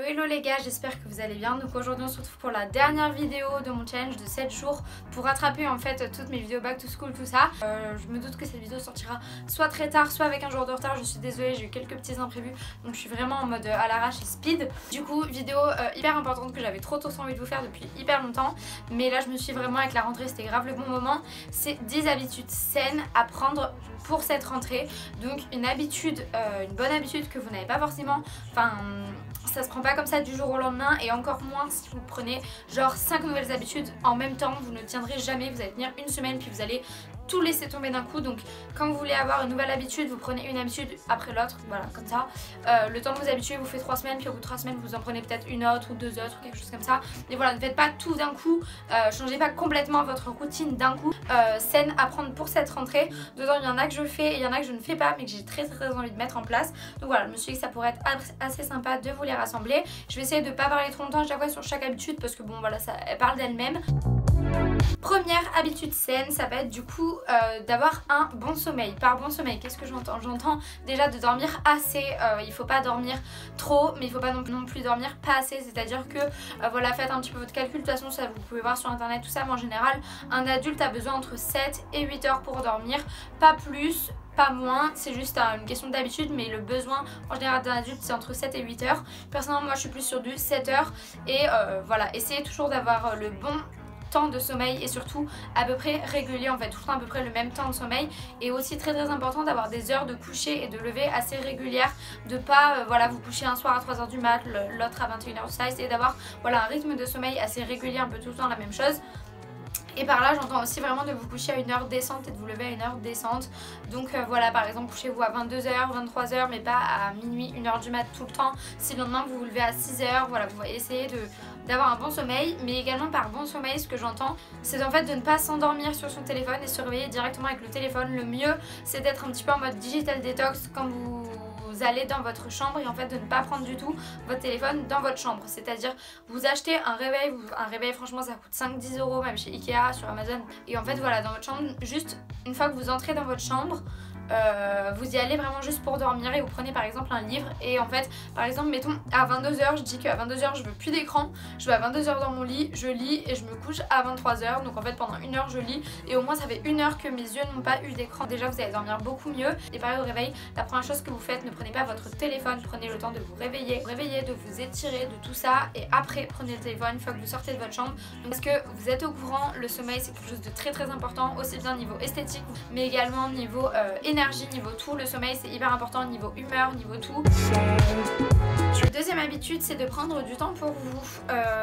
Hello les gars, j'espère que vous allez bien. Donc aujourd'hui on se retrouve pour la dernière vidéo de mon challenge de 7 jours pour rattraper en fait toutes mes vidéos back to school, tout ça. Je me doute que cette vidéo sortira soit très tard, soit avec un jour de retard. Je suis désolée, j'ai eu quelques petits imprévus, donc je suis vraiment en mode à l'arrache et speed. Du coup vidéo hyper importante que j'avais trop envie de vous faire depuis hyper longtemps, mais là je me suis vraiment, avec la rentrée c'était grave le bon moment. C'est 10 habitudes saines à prendre pour cette rentrée. Donc une habitude, une bonne habitude que vous n'avez pas forcément, enfin ça se prend pas comme ça du jour au lendemain, et encore moins si vous prenez genre 5 nouvelles habitudes en même temps. Vous ne tiendrez jamais, vous allez tenir une semaine puis vous allez tout laisser tomber d'un coup. Donc quand vous voulez avoir une nouvelle habitude, vous prenez une habitude après l'autre, voilà, comme ça. Le temps de vous habituer vous fait 3 semaines, puis au bout de 3 semaines vous en prenez peut-être une autre ou 2 autres ou quelque chose comme ça. Et voilà, ne faites pas tout d'un coup, changez pas complètement votre routine d'un coup. Saine à prendre pour cette rentrée. Dedans il y en a que je fais et il y en a que je ne fais pas, mais que j'ai très envie de mettre en place. Donc voilà, je me suis dit que ça pourrait être assez sympa de vous les rassembler. Je vais essayer de pas parler trop longtemps à chaque fois sur chaque habitude, parce que bon voilà, ça, elle parle d'elle-même. Première habitude saine, ça va être du coup d'avoir un bon sommeil. Par bon sommeil, qu'est-ce que j'entends? J'entends déjà de dormir assez. Il faut pas dormir trop, mais il faut pas non plus dormir pas assez. C'est-à-dire que voilà, faites un petit peu votre calcul. De toute façon, ça vous pouvez voir sur internet, tout ça. Mais en général, un adulte a besoin entre 7 et 8 heures pour dormir, pas plus, pas moins. C'est juste une question d'habitude, mais le besoin en général d'un adulte c'est entre 7 et 8 heures. Personnellement, moi je suis plus sur du 7 heures. Et voilà, essayez toujours d'avoir le bon temps de sommeil, et surtout à peu près régulier, en fait tout le temps à peu près le même temps de sommeil. Et aussi très important d'avoir des heures de coucher et de lever assez régulières, de pas voilà, vous coucher un soir à 3 h du mat, l'autre à 21 h, ça. Essayez d'avoir voilà un rythme de sommeil assez régulier, un peu tout le temps la même chose. Et par là j'entends aussi vraiment de vous coucher à une heure décente et de vous lever à une heure décente. Donc voilà, par exemple couchez-vous à 22 h, 23 h, mais pas à minuit, 1 h du mat tout le temps. Si le lendemain vous vous levez à 6 h, voilà, vous essayez d'avoir un bon sommeil. Mais également par bon sommeil, ce que j'entends, c'est en fait de ne pas s'endormir sur son téléphone et se réveiller directement avec le téléphone. Le mieux c'est d'être un petit peu en mode digital detox quand vous allez dans votre chambre, et en fait de ne pas prendre du tout votre téléphone dans votre chambre. C'est-à-dire vous achetez un réveil franchement ça coûte 5-10 € même chez Ikea, sur Amazon, et en fait voilà, dans votre chambre, juste une fois que vous entrez dans votre chambre, vous y allez vraiment juste pour dormir, et vous prenez par exemple un livre. Et en fait par exemple mettons à 22 h, je dis qu'à 22 h je veux plus d'écran, je vais à 22 h dans mon lit, je lis et je me couche à 23 h. Donc en fait pendant 1 heure je lis, et au moins ça fait 1 heure que mes yeux n'ont pas eu d'écran. Déjà vous allez dormir beaucoup mieux. Et pareil au réveil, la première chose que vous faites, ne prenez pas votre téléphone, prenez le temps de vous réveiller, de vous étirer, de tout ça, et après prenez le téléphone une fois que vous sortez de votre chambre. Donc parce que vous êtes au courant, le sommeil c'est quelque chose de très important, aussi bien niveau esthétique mais également niveau énergie, niveau tout. Le sommeil c'est hyper important, niveau humeur, niveau tout. La deuxième habitude c'est de prendre du temps pour vous.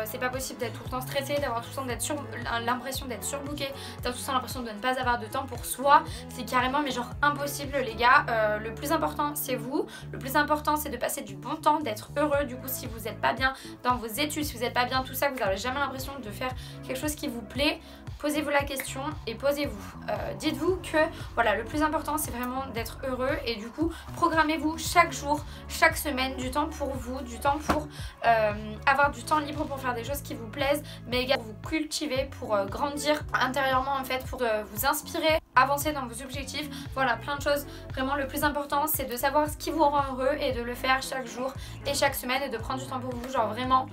C'est pas possible d'être tout le temps stressé, d'avoir tout le temps l'impression d'être surbooké, d'avoir tout le temps l'impression de ne pas avoir de temps pour soi. C'est carrément mais genre impossible les gars. Le plus important c'est vous, le plus important c'est de passer du bon temps, d'être heureux. Du coup si vous n'êtes pas bien dans vos études, si vous n'êtes pas bien tout ça, que vous n'avez jamais l'impression de faire quelque chose qui vous plaît, posez-vous la question et posez-vous. Dites-vous que voilà, le plus important c'est vraiment d'être heureux, et du coup programmez-vous chaque jour, chaque semaine du temps pour vous, du temps pour avoir du temps libre pour faire des choses qui vous plaisent, mais également pour vous cultiver, pour grandir intérieurement en fait, pour vous inspirer, avancer dans vos objectifs. Voilà, plein de choses. Vraiment le plus important c'est de savoir ce qui vous rend heureux et de le faire chaque jour et chaque semaine, et de prendre du temps pour vous. Genre vraiment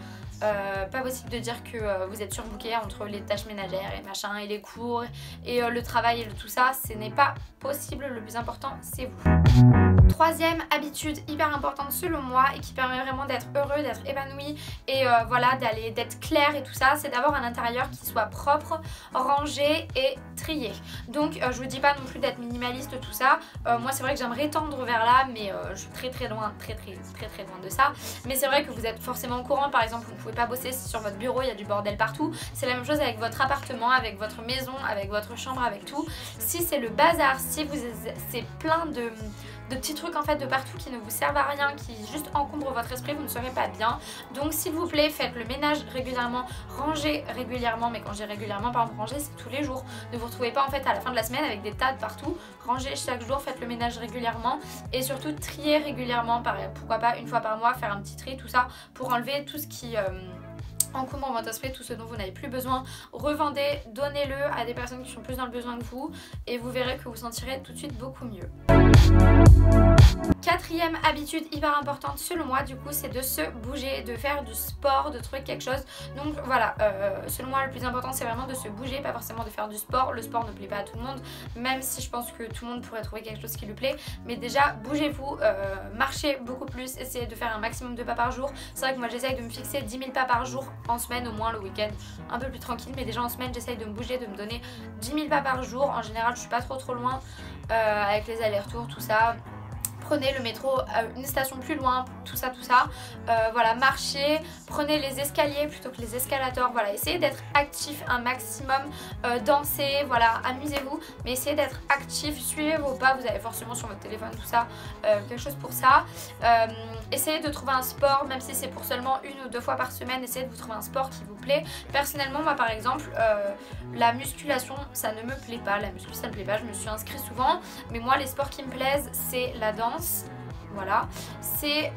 pas possible de dire que vous êtes surbooké entre les tâches ménagères et machin et les cours et le travail et tout ça. Ce n'est pas possible. Le plus important c'est vous. Troisième habitude hyper importante selon moi, et qui permet vraiment d'être heureux, d'être épanoui et voilà, d'être clair et tout ça, c'est d'avoir un intérieur qui soit propre, rangé et trié. Donc je vous dis pas non plus d'être minimaliste tout ça. Moi c'est vrai que j'aimerais tendre vers là, mais je suis très loin, très loin de ça. Mais c'est vrai que vous êtes forcément au courant. Par exemple, vous ne pouvez pas bosser si sur votre bureau il y a du bordel partout. C'est la même chose avec votre appartement, avec votre maison, avec votre chambre, avec tout. Si c'est le bazar, si c'est plein de petits trucs en fait de partout qui ne vous servent à rien, qui juste encombrent votre esprit, vous ne serez pas bien. Donc s'il vous plaît, faites le ménage régulièrement, rangez régulièrement. Mais quand j'ai régulièrement, par exemple ranger c'est tous les jours. Ne vous retrouvez pas en fait à la fin de la semaine avec des tas de partout. Rangez chaque jour, faites le ménage régulièrement, et surtout trier régulièrement. Pourquoi pas une fois par mois faire un petit tri, tout ça, pour enlever tout ce qui encombre votre esprit, tout ce dont vous n'avez plus besoin. Revendez, donnez-le à des personnes qui sont plus dans le besoin que vous, et vous verrez que vous sentirez tout de suite beaucoup mieux. Quatrième habitude hyper importante selon moi du coup, c'est de se bouger, de faire du sport, de trouver quelque chose. Donc voilà, selon moi le plus important c'est vraiment de se bouger, pas forcément de faire du sport. Le sport ne plaît pas à tout le monde, même si je pense que tout le monde pourrait trouver quelque chose qui lui plaît. Mais déjà bougez-vous, marchez beaucoup plus, essayez de faire un maximum de pas par jour. C'est vrai que moi j'essaye de me fixer 10 000 pas par jour en semaine, au moins le week-end un peu plus tranquille. Mais déjà en semaine j'essaye de me bouger, de me donner 10 000 pas par jour. En général je suis pas trop loin avec les allers-retours, tout ça. Prenez le métro une station plus loin, tout ça. Voilà, marchez, prenez les escaliers plutôt que les escalators. Voilà, essayez d'être actif un maximum, dansez, voilà, amusez-vous, mais essayez d'être actif, suivez vos pas, vous avez forcément sur votre téléphone tout ça, quelque chose pour ça. Essayez de trouver un sport, même si c'est pour seulement 1 ou 2 fois par semaine, essayez de vous trouver un sport qui vous plaît. Personnellement, moi par exemple, la musculation, ça ne me plaît pas, la muscu ça ne me plaît pas, je me suis inscrite souvent, mais moi les sports qui me plaisent, c'est la danse. Voilà, c'est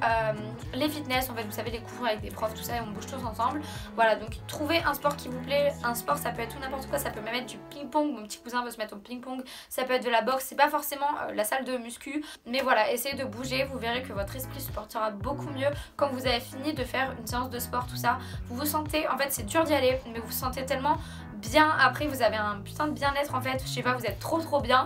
les fitness en fait, vous savez, les cours avec des profs, tout ça, et on bouge tous ensemble. Voilà, donc trouvez un sport qui vous plaît. Un sport ça peut être tout n'importe quoi, ça peut même être du ping-pong, mon petit cousin veut se mettre au ping-pong, ça peut être de la boxe, c'est pas forcément la salle de muscu, mais voilà, essayez de bouger, vous verrez que votre esprit se portera beaucoup mieux quand vous avez fini de faire une séance de sport, tout ça. Vous vous sentez, en fait c'est dur d'y aller, mais vous vous sentez tellement bien, après vous avez un putain de bien-être en fait, je sais pas, vous êtes trop bien.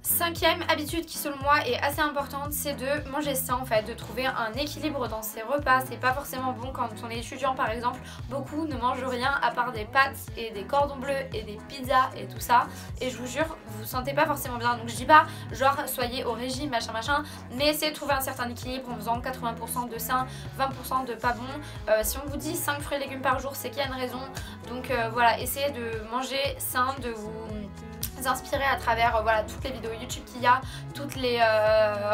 Cinquième habitude qui selon moi est assez importante, c'est de manger sain en fait, de trouver un équilibre dans ses repas. C'est pas forcément bon quand on est étudiant par exemple, beaucoup ne mangent rien à part des pâtes et des cordons bleus et des pizzas et tout ça, et je vous jure vous vous sentez pas forcément bien. Donc je dis pas genre soyez au régime machin, mais essayez de trouver un certain équilibre en faisant 80% de sain, 20% de pas bon. Si on vous dit 5 fruits et légumes par jour, c'est qu'il y a une raison. Donc voilà, essayez de manger sain, de vous inspirer à travers voilà, toutes les vidéos YouTube qu'il y a, toutes les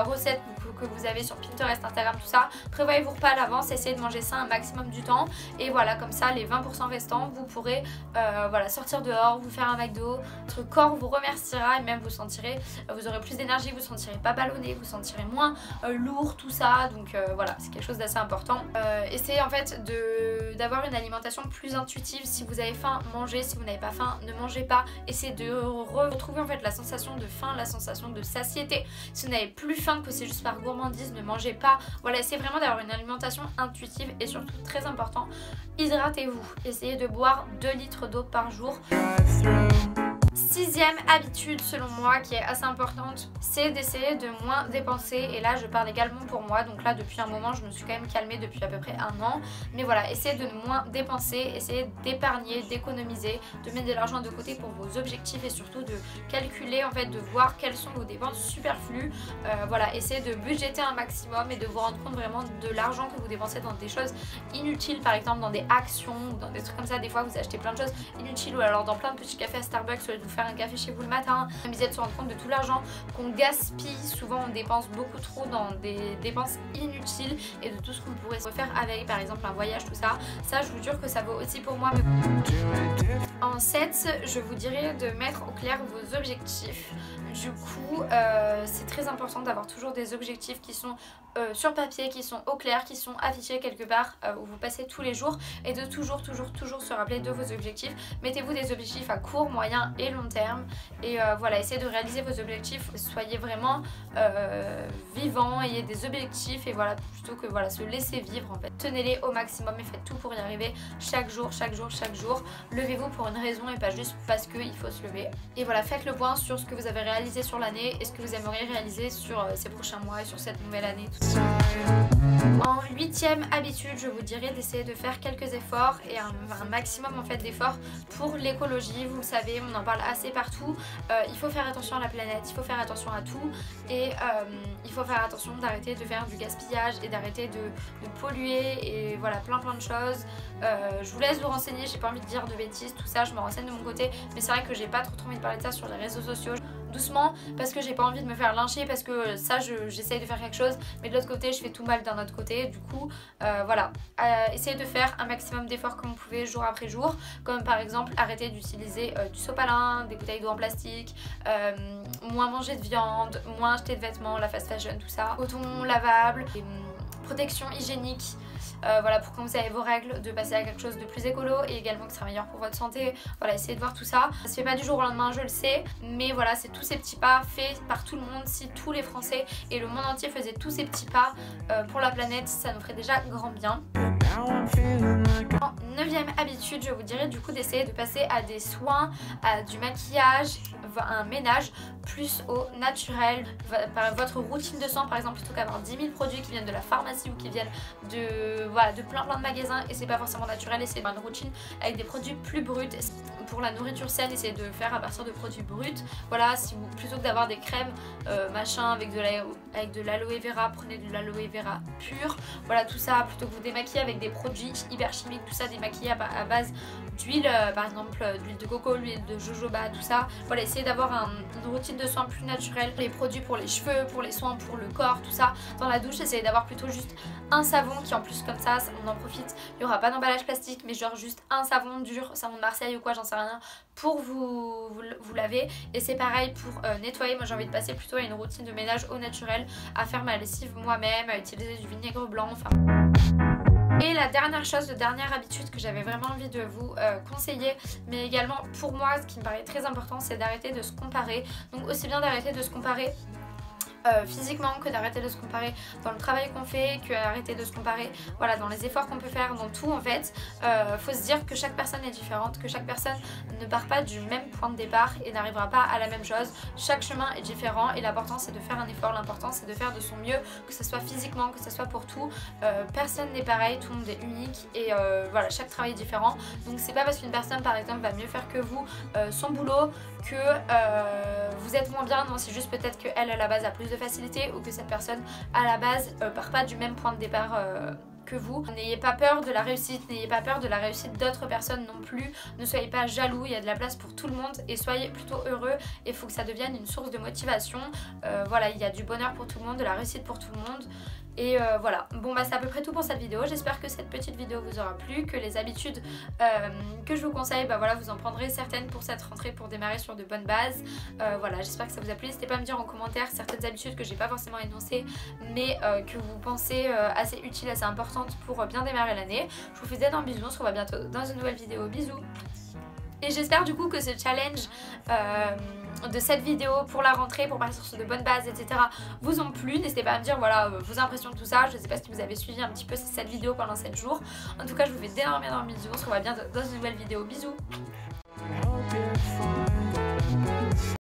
recettes que vous avez sur Pinterest, Instagram, tout ça. Prévoyez vos repas à l'avance, essayez de manger ça un maximum du temps, et voilà, comme ça les 20% restants vous pourrez voilà, sortir dehors, vous faire un McDo, votre corps vous remerciera, et même vous sentirez, vous aurez plus d'énergie, vous sentirez pas ballonné, vous sentirez moins lourd, tout ça. Donc voilà, c'est quelque chose d'assez important. Essayez en fait d'avoir une alimentation plus intuitive. Si vous avez faim, mangez. Si vous n'avez pas faim, ne mangez pas. Essayez de retrouver en fait la sensation de faim, la sensation de satiété. Si vous n'avez plus faim, que c'est juste par gourmandise, ne mangez pas. Voilà, essayez vraiment d'avoir une alimentation intuitive, et surtout très important, hydratez-vous. Essayez de boire 2 litres d'eau par jour. Sixième habitude selon moi qui est assez importante, c'est d'essayer de moins dépenser, et là je parle également pour moi. Donc là depuis un moment je me suis quand même calmée depuis à peu près 1 an, mais voilà, essayez de moins dépenser, essayez d'épargner, d'économiser, de mettre de l'argent de côté pour vos objectifs, et surtout de calculer en fait, de voir quelles sont vos dépenses superflues. Voilà, essayez de budgéter un maximum et de vous rendre compte vraiment de l'argent que vous dépensez dans des choses inutiles, par exemple dans des actions ou dans des trucs comme ça. Des fois vous achetez plein de choses inutiles, ou alors dans plein de petits cafés à Starbucks au lieu de vous faire un café chez vous le matin. Même de se rendre compte de tout l'argent qu'on gaspille. Souvent on dépense beaucoup trop dans des dépenses inutiles, et de tout ce qu'on pourrait se faire avec, par exemple un voyage, tout ça. Ça je vous jure que ça vaut aussi pour moi. En 7, je vous dirais de mettre au clair vos objectifs. Du coup c'est très important d'avoir toujours des objectifs qui sont sur papier, qui sont au clair, qui sont affichés quelque part où vous passez tous les jours, et de toujours se rappeler de vos objectifs. Mettez-vous des objectifs à court, moyen et long terme, et voilà, essayez de réaliser vos objectifs. Soyez vraiment vivant, ayez des objectifs, et voilà, plutôt que voilà, se laisser vivre en fait. Tenez-les au maximum et faites tout pour y arriver chaque jour. Levez-vous pour une raison et pas juste parce qu'il faut se lever. Et voilà, faites le point sur ce que vous avez réalisé sur l'année et ce que vous aimeriez réaliser sur ces prochains mois et sur cette nouvelle année. En 8e habitude, je vous dirais d'essayer de faire quelques efforts, et un maximum en fait d'efforts pour l'écologie. Vous le savez, on en parle assez partout. Il faut faire attention à la planète, il faut faire attention à tout, et il faut faire attention d'arrêter de faire du gaspillage et d'arrêter de polluer, et voilà, plein de choses. Je vous laisse vous renseigner, j'ai pas envie de dire de bêtises, tout ça, je me renseigne de mon côté, mais c'est vrai que j'ai pas trop envie de parler de ça sur les réseaux sociaux. Doucement, parce que j'ai pas envie de me faire lyncher, parce que ça j'essaye de faire quelque chose, mais de l'autre côté je fais tout mal d'un autre côté. Du coup voilà, essayez de faire un maximum d'efforts comme vous pouvez jour après jour, comme par exemple arrêter d'utiliser du sopalin, des bouteilles d'eau en plastique, moins manger de viande, moins acheter de vêtements, la fast fashion, tout ça, coton lavable, et, protection hygiénique. Voilà, pour quand vous avez vos règles, de passer à quelque chose de plus écolo et également que ce sera meilleur pour votre santé. Voilà, essayez de voir tout ça. Ça se fait pas du jour au lendemain, je le sais, mais voilà, c'est tous ces petits pas faits par tout le monde. Si tous les Français et le monde entier faisaient tous ces petits pas pour la planète, ça nous ferait déjà grand bien. En 9e habitude, je vous dirais du coup d'essayer de passer à des soins, à du maquillage, un ménage plus au naturel. Votre routine de soins par exemple, plutôt qu'avoir 10 000 produits qui viennent de la pharmacie ou qui viennent de plein de magasins et c'est pas forcément naturel, essayez d'avoir une routine avec des produits plus bruts. Pour la nourriture saine, essayez de faire à partir de produits bruts. Voilà, si vous, plutôt que d'avoir des crèmes machin avec de l'aloe vera, prenez de l'aloe vera pur. Voilà, tout ça, plutôt que vous démaquiller avec des produits hyper chimiques, tout ça démaquiller à base d'huile, par exemple d'huile de coco, l'huile de jojoba, tout ça. Voilà, essayez d'avoir une routine de soins plus naturelle. Les produits pour les cheveux, pour les soins, pour le corps, tout ça. Dans la douche, essayez d'avoir plutôt juste un savon qui en plus comme ça, on en profite. Il n'y aura pas d'emballage plastique, mais genre juste un savon dur, savon de Marseille ou quoi, j'en sais rien, pour vous laver. Et c'est pareil pour nettoyer. Moi j'ai envie de passer plutôt à une routine de ménage au naturel, à faire ma lessive moi-même, à utiliser du vinaigre blanc, enfin... Et la dernière chose, la dernière habitude que j'avais vraiment envie de vous conseiller, mais également pour moi, ce qui me paraît très important, c'est d'arrêter de se comparer. Donc aussi bien d'arrêter de se comparer physiquement, que d'arrêter de se comparer dans le travail qu'on fait, que d'arrêter de se comparer voilà, dans les efforts qu'on peut faire, dans tout en fait. Faut se dire que chaque personne est différente, que chaque personne ne part pas du même point de départ et n'arrivera pas à la même chose. Chaque chemin est différent et l'important c'est de faire un effort, l'important c'est de faire de son mieux, que ce soit physiquement, que ce soit pour tout. Personne n'est pareil, tout le monde est unique et voilà, chaque travail est différent. Donc c'est pas parce qu'une personne par exemple va mieux faire que vous son boulot que vous êtes moins bien, non, c'est juste peut-être qu'elle à la base a plus de facilité ou que cette personne à la base part pas du même point de départ que vous. N'ayez pas peur de la réussite, n'ayez pas peur de la réussite d'autres personnes non plus, ne soyez pas jaloux, il y a de la place pour tout le monde et soyez plutôt heureux et il faut que ça devienne une source de motivation. Voilà, il y a du bonheur pour tout le monde, de la réussite pour tout le monde. Et voilà, bon bah c'est à peu près tout pour cette vidéo. J'espère que cette petite vidéo vous aura plu, que les habitudes que je vous conseille, bah voilà, vous en prendrez certaines pour cette rentrée pour démarrer sur de bonnes bases. Voilà, j'espère que ça vous a plu. N'hésitez pas à me dire en commentaire certaines habitudes que j'ai pas forcément énoncées mais que vous pensez assez utiles, assez importantes pour bien démarrer l'année. Je vous fais d'énormes bisous, on se revoit bientôt dans une nouvelle vidéo. Bisous. Et j'espère du coup que ce challenge de cette vidéo pour la rentrée, pour partir sur de bonnes bases, etc. vous ont plu. N'hésitez pas à me dire voilà vos impressions de tout ça. Je ne sais pas si vous avez suivi un petit peu cette vidéo pendant 7 jours. En tout cas, je vous fais d'énormes bisous. On se revoit bientôt dans une nouvelle vidéo. Bisous.